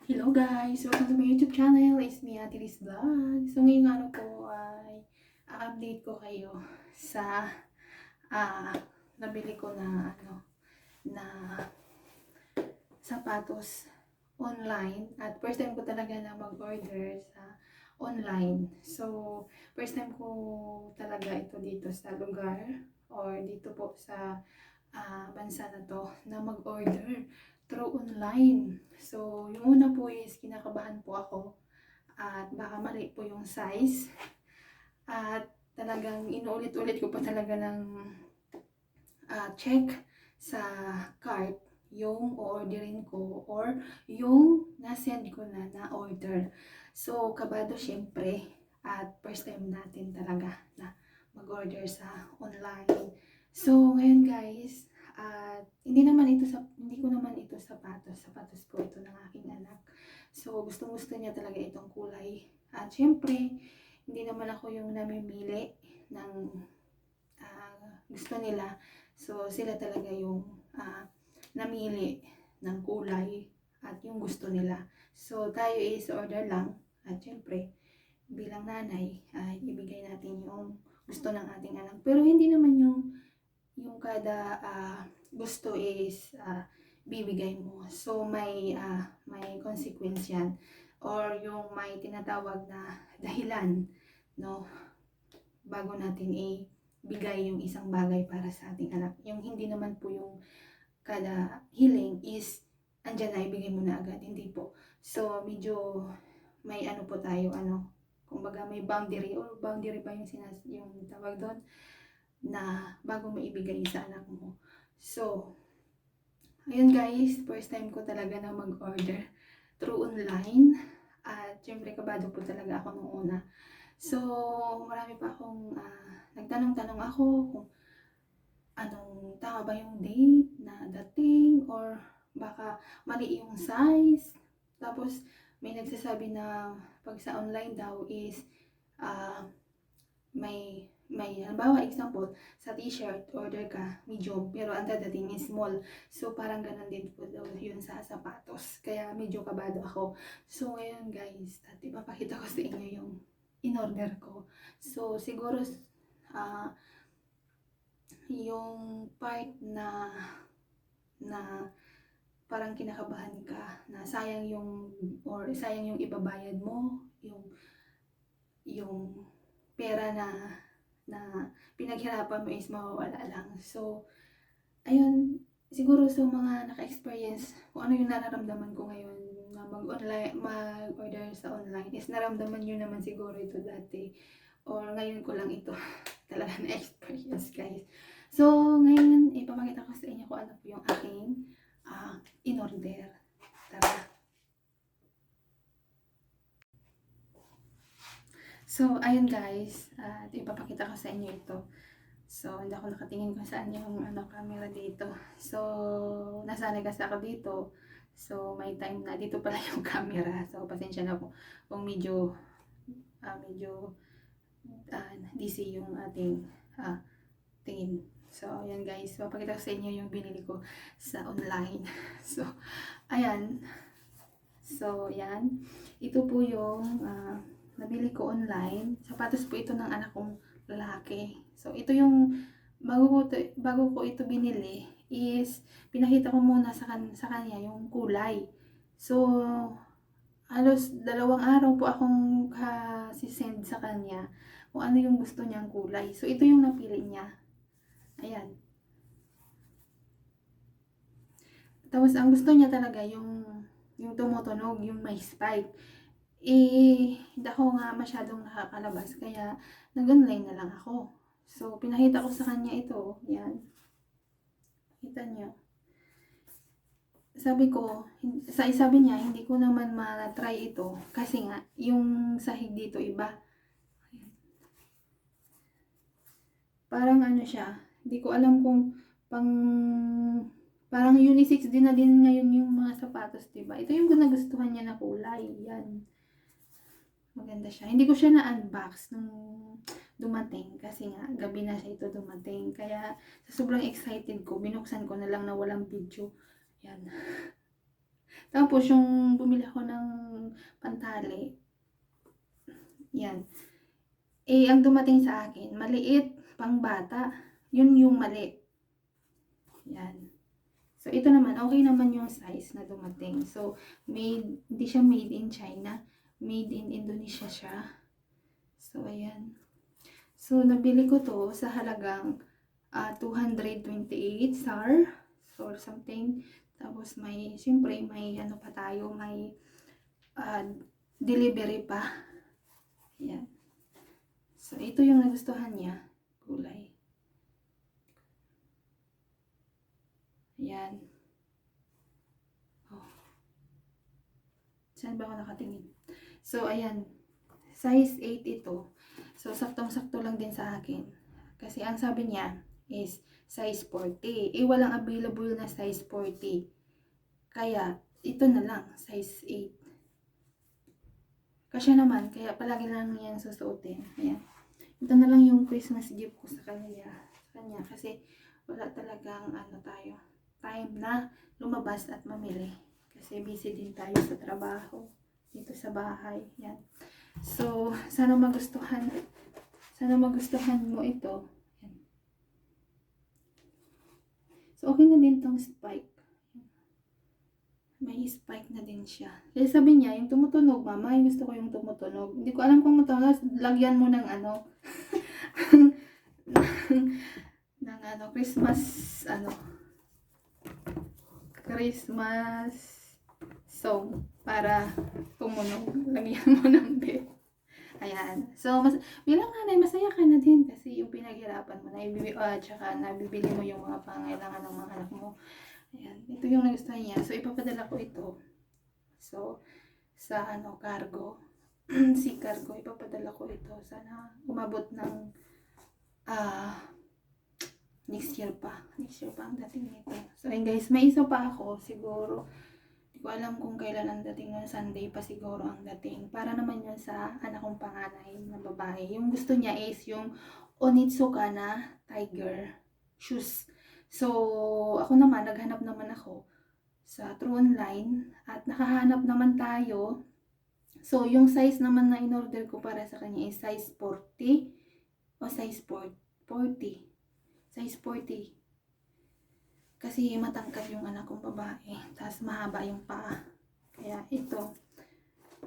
Hello guys! Welcome to my YouTube channel. It's me, Ate Liz Vlog. So ngayong araw po ay update ko kayo sa ah nabili ko na na sapatos online. At first time ko talaga na mag-order sa online. So first time ko talaga ito dito sa lugar or dito po sa bansa na to na mag-order through online. So, yung una po is kinakabahan po ako at baka mali po yung size at talagang inuulit-ulit ko pa talaga ng check sa cart yung o-orderin ko or yung na-send ko na order. So, kabado syempre at first time natin talaga na mag-order sa online. So, ngayon guys, at hindi ko naman ito sapatos po ito ng aking anak. So, gustong-gusto niya talaga itong kulay. At syempre, hindi naman ako yung namimili ng gusto nila. So, sila talaga yung namili ng kulay at yung gusto nila. So, tayo is order lang. At syempre, bilang nanay, ay ibigay natin yung gusto ng ating anak. Pero hindi naman yung kada gusto is bibigay mo. So, may consequence yan. Or yung may tinatawag na dahilan, no? Bago natin ibigay yung isang bagay para sa ating anak. Yung hindi naman po yung kada healing is andyan na, ibigay mo na agad. Hindi po. So, medyo may po tayo, kumbaga may boundary or boundary ba yung tawag doon na bago mo ibigay sa anak mo. So, ayun guys, first time ko talaga na mag-order through online. At syempre kabado po talaga ako nung una. So, marami pa akong nagtanong-tanong ako kung anong tama ba yung date na dating or baka mali yung size. Tapos, may nagsasabi na pag sa online daw is may halimbawa example, sa t-shirt order ka medium pero ang dadating is small. So, parang ganun din po daw yun sa sapatos. Kaya medyo kabado ako. So, ngayon guys, at ipapakita ko sa inyo yung in-order ko. So, siguro yung part na parang kinakabahan ka na sayang yung ibabayad mo, yung pera na pinaghirapan mo is mawawala lang. So, ayun, siguro sa mga naka-experience kung ano yung nararamdaman ko ngayon na mag-order sa online is naramdaman nyo naman siguro ito dati or ngayon ko lang ito talaga na-experience guys. So, ngayon ipapakita ko sa inyo kung ano po yung aking in-order. Tara! So, ayun guys, ipapakita ko sa inyo ito. So, hindi ako nakatingin kung saan yung camera dito. So, nasanay kasi ako dito. So, may time na dito pala yung camera. So, pasensya na po kung medyo DC yung ating tingin. So, ayan guys, papakita ko sa inyo yung binili ko sa online. So, ayan. So, ayan. Ito po yung nabili ko online. Sapatos po ito ng anak kong lalaki. So, ito yung bago ko ito binili is pinakita ko muna sa kanya yung kulay. So, halos 2 araw po akong send sa kanya kung ano yung gusto niyang kulay. So, ito yung napili niya. Ayan. Tapos, ang gusto niya talaga yung tumutunog, yung may spike. Hindi ako nga masyadong nakakalabas, kaya nag-online na lang ako. So, pinakita ko sa kanya ito. Yan. Kita niyo. Sabi niya, hindi ko naman ma-try ito. Kasi nga, yung sahig dito iba. Parang siya. Hindi ko alam kung parang unisex din na din ngayon yung mga sapatos, diba? Ito yung nagustuhan niya na kulay. Yan. Maganda siya. Hindi ko siya na-unbox nung dumating kasi nga gabi na siya ito dumating. Kaya sa sobrang excited ko, binuksan ko na lang na walang video. Yan. Tapos yung bumili ako ng pantali, yan. Eh, ang dumating sa akin, maliit, pang bata. Yun yung mali. Yan. So, ito naman, okay naman yung size na dumating. So, hindi siya made in China. Made in Indonesia siya. So, ayan. So, nabili ko to sa halagang 228 SAR or something. Tapos, siyempre, may ano pa tayo, may delivery pa. Ayan. So, ito yung nagustuhan niya. Kulay. Ayan. Oh. Saan ba ako nakatingin? So, ayan. Size 8 ito. So, saktong-sakto lang din sa akin. Kasi ang sabi niya is size 40. Eh, walang available na size 40. Kaya, ito na lang, size 8. Kasi naman, kaya palagi lang yan susuotin. Ayan. Ito na lang yung Christmas gift ko sa kanya. Kasi wala talagang time na lumabas at mamili. Kasi busy din tayo sa trabaho. Dito sa bahay. Yan. So, sana magustuhan mo ito. Yan. So, okay na din tong spike. May spike na din siya. Kasi sabi niya, yung tumutunog, mama, yung gusto ko yung tumutunog. Hindi ko alam kung tumutunog. Lagyan mo ng Christmas, Christmas song para tumunog. Lagyan mo ng bell. Ayan. So, bilang nanay, masaya ka na din kasi yung pinaghirapan mo na tsaka nabibili mo yung mga pangailangan ng mga anak mo. Ayan. Ito yung nagustuhan niya. So, ipapadala ko ito. So, sa cargo. Si cargo, ipapadala ko ito. Sana umabot ng next year pa. Next year pa ang dating nito. So, ayun guys, may isa pa ako. Siguro, hindi ko alam kung kailan ang dating nun. Sunday pa siguro ang dating. Para naman yun sa anak kong panganay na babae. Yung gusto niya is yung Onitsuka na Tiger shoes. So, ako naman, naghanap naman ako sa True Online at nakahanap naman tayo. So, yung size naman na in-order ko para sa kanya is size 40 o size 40. Size 40. Kasi matangkad yung anak kong babae. Tapos mahaba yung paa. Kaya ito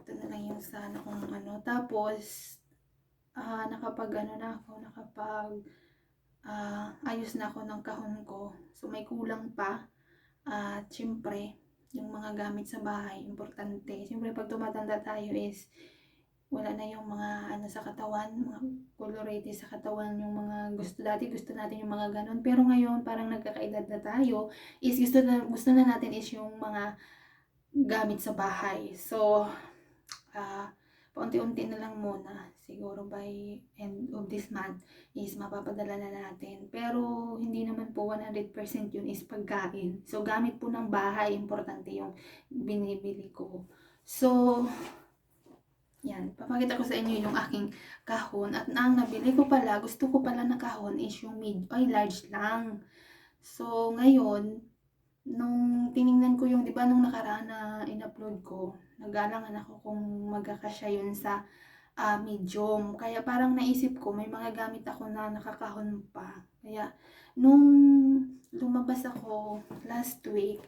na lang yung sa anak kong Tapos, nakapag ayos na ako ng kahon ko. So, may kulang pa. At syempre, yung mga gamit sa bahay, importante. Syempre, pag tumatanda tayo is, wala na yung mga sa katawan, mga colorete sa katawan, yung mga dati gusto natin yung mga ganun. Pero ngayon, parang nagkakaedad na tayo, is gusto na natin is yung mga gamit sa bahay. So, paunti-unti na lang muna. Siguro by end of this month is mapapadala na natin. Pero hindi naman po 100% yun is pagkain. So, gamit po ng bahay, importante yung binibili ko. So, yan. Papakita ko sa inyo yung aking kahon. At ang nabili ko pala, gusto ko pala na kahon is yung large lang. So, ngayon, nung tiningnan ko yung, di ba nung nakaraan na in-upload ko, nag-alangan ako kung magkakasya yun sa medium. Kaya parang naisip ko, may mga gamit ako na nakakahon pa. Kaya, nung lumabas ako last week,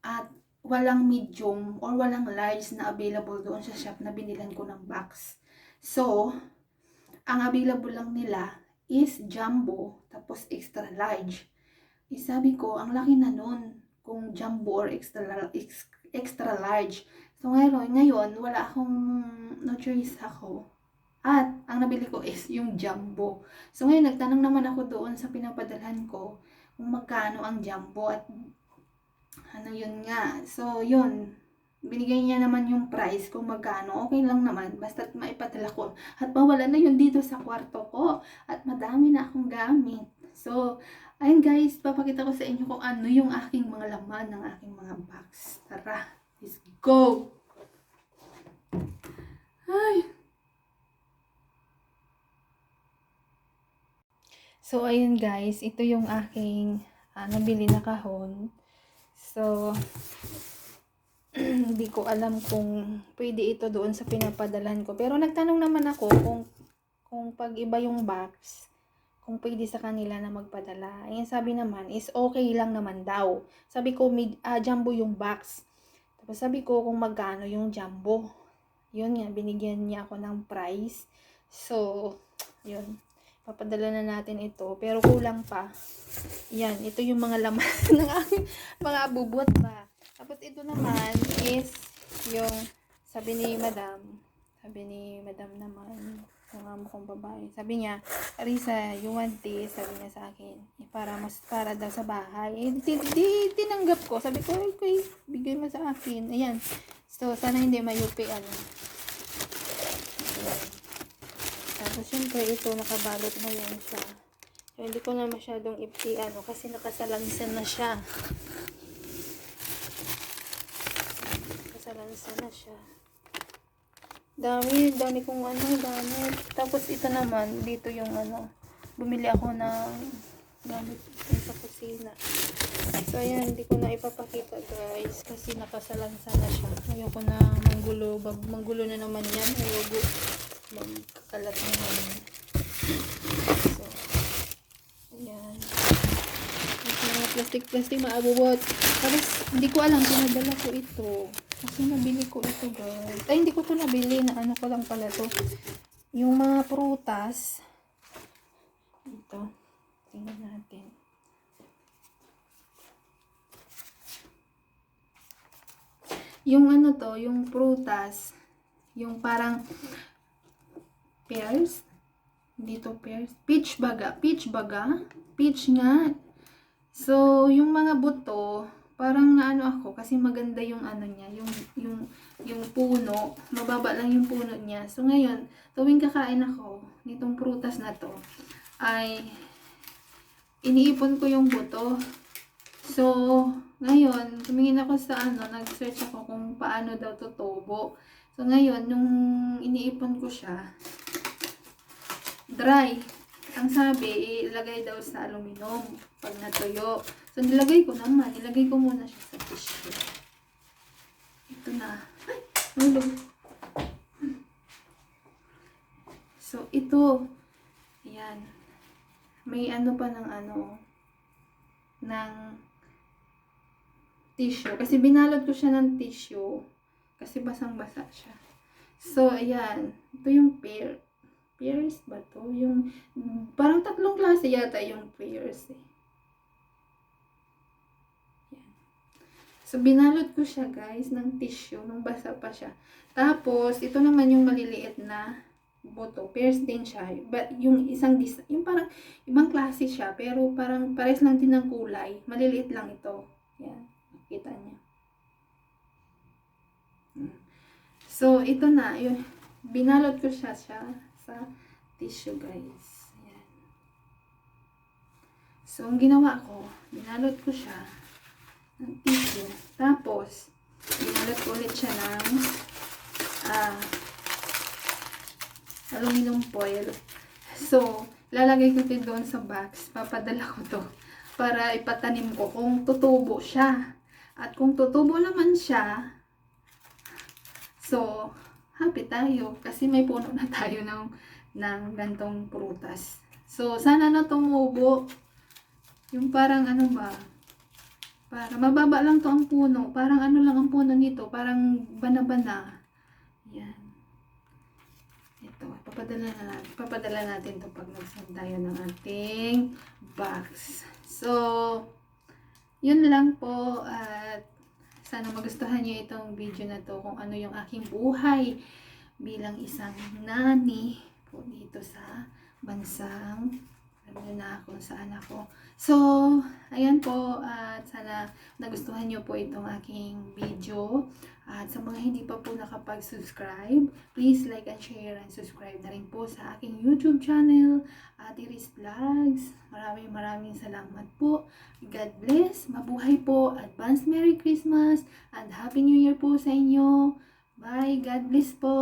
at walang medium or walang large na available doon sa shop na binilan ko ng box. So, ang available lang nila is jumbo, tapos extra large. Sabi ko, ang laki na nun kung jumbo or extra large. So ngayon wala akong no choice ako. At ang nabili ko is yung jumbo. So ngayon nagtanong naman ako doon sa pinapadalhan ko kung magkano ang jumbo at yun nga. So yun, binigay niya naman yung price kung magkano. Okay lang naman, basta't maipadala ko. At mawala na yun dito sa kwarto ko. At madami na akong gamit. So, ayun guys, papakita ko sa inyo kung ano yung aking mga laman ng aking mga box. Tara, let's go! Ay! So, ayun guys, ito yung aking nabili na kahon. So, hindi ko alam kung pwede ito doon sa pinapadalhan ko. Pero nagtanong naman ako kung pag iba yung box, kung pwede sa kanila na magpadala. Ayan, sabi naman is okay lang naman daw. Sabi ko, jumbo yung box. Tapos sabi ko kung magkano yung jumbo. Yun nga, binigyan niya ako ng price. So, yun. Papadala na natin ito. Pero kulang pa. Yan, ito yung mga laman ng aking mga abubot pa. Tapos ito naman is yung sabi ni madam naman, yung amo kong babae. Sabi niya, Arisa, you want this? Sabi niya sa akin. Para daw sa bahay. Tinanggap ko. Sabi ko, okay, bigay mo sa akin. Ayan. So, sana hindi mayupi, ano. Ayan. Tapos, syempre, ito, nakabalot na yan siya. So, hindi ko na masyadong ano, kasi nakasalansan na siya. Nakasalansan na siya. Dami kong gamit. Tapos, ito naman, dito yung bumili ako ng gamit sa kusina. So, ayan, hindi ko na ipapakita, guys, kasi nakasalansan na siya. Ayoko na manggulo na naman yan. Ayoko magkakalat na naman. So, ayan. Mga plastic maabubot. Tapos, hindi ko alam kung nadala ko ito. Kasi nabili ko ito, guys. Ay, hindi ko ito nabili. Ko lang pala to. Yung mga prutas. Ito. Tingnan natin. Yung yung prutas. Yung parang pears. Dito pears. Peach baga. Peach nga. So, yung mga buto, parang ako kasi maganda yung niya, yung puno, mababa lang yung puno niya. So ngayon, tuwing kakain ako nitong prutas na to, ay iniipon ko yung buto. So, ngayon, tumingin ako sa nag-search ako kung paano daw tutubo. So ngayon, nung iniipon ko siya, dry. Ang sabi, ilagay daw sa aluminum pag natuyo. So, nilagay ko naman. Nilagay ko muna siya sa tissue. Ito na. Ay! Nulog. So, ito. Ayan. May pa ng tissue. Kasi binalot ko siya ng tissue. Kasi basang-basa siya. So, ayan. Ito yung pears ba to? Yung, parang 3 klase yata yung pears eh. Yan. So, binalot ko siya, guys, ng tissue, nung basa pa siya. Tapos, ito naman yung maliliit na buto. Pears din siya. But, yung yung parang, ibang klase siya, pero parang pares lang din ng kulay. Maliliit lang ito. Yan. Nakita niya. So, ito na. Yun. Binalot ko siya sa tissue, guys. Ayan. So, ang ginawa ko, binalot ko siya ng tissue. Tapos, binalot ko ulit siya ng aluminum foil. So, lalagay ko ito doon sa box. Papadala ko to para ipatanim ko kung tutubo siya. At kung tutubo naman siya, so, happy tayo kasi may puno na tayo ng gantong prutas. So, sana na tumubo. Yung parang para mababa lang to ang puno. Parang lang ang puno nito. Parang bana-bana. Yan. Ito. Papadala natin to pag nag-send tayo ng ating box. So, yun lang po. At sana magustuhan niyo itong video na to kung ano yung aking buhay bilang isang nani po dito sa bansang, alam niyo na kung saan ako. So, ayan po, at sana nagustuhan niyo po itong aking video. At sa mga hindi pa po nakapag-subscribe, please like and share and subscribe na rin po sa aking YouTube channel, Iris Vlogs. Maraming salamat po. God bless. Mabuhay po. Advance Merry Christmas and Happy New Year po sa inyo. Bye. God bless po.